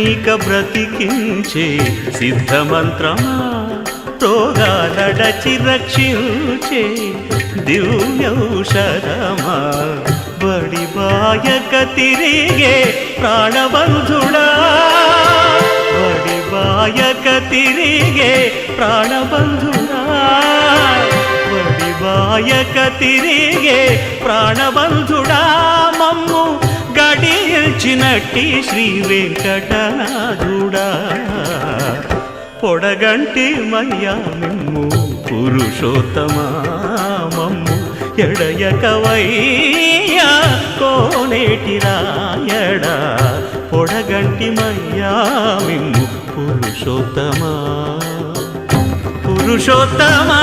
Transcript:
నీక బ్రతికించే సిద్ధమంత్రమా రోగాలడచి రక్షించే దివ్యౌషధమా బడిబాయక తిరిగే ప్రాణబంధుడా బడిబాయక తిరిగే ప్రాణబంధుడా బడిబాయక తిరిగే ప్రాణబంధుడా మమ్ము గడిచినట్టి శ్రీ వెంకటనాథుడా పొడగంటి మయ్యా మిమ్ము పురుషోత్తమా మమ్ము ఎడయకవయ్యా కోనేటి రాయడా పొడగంటి మయ్యా మిమ్ము పురుషోత్తమా పురుషోత్తమా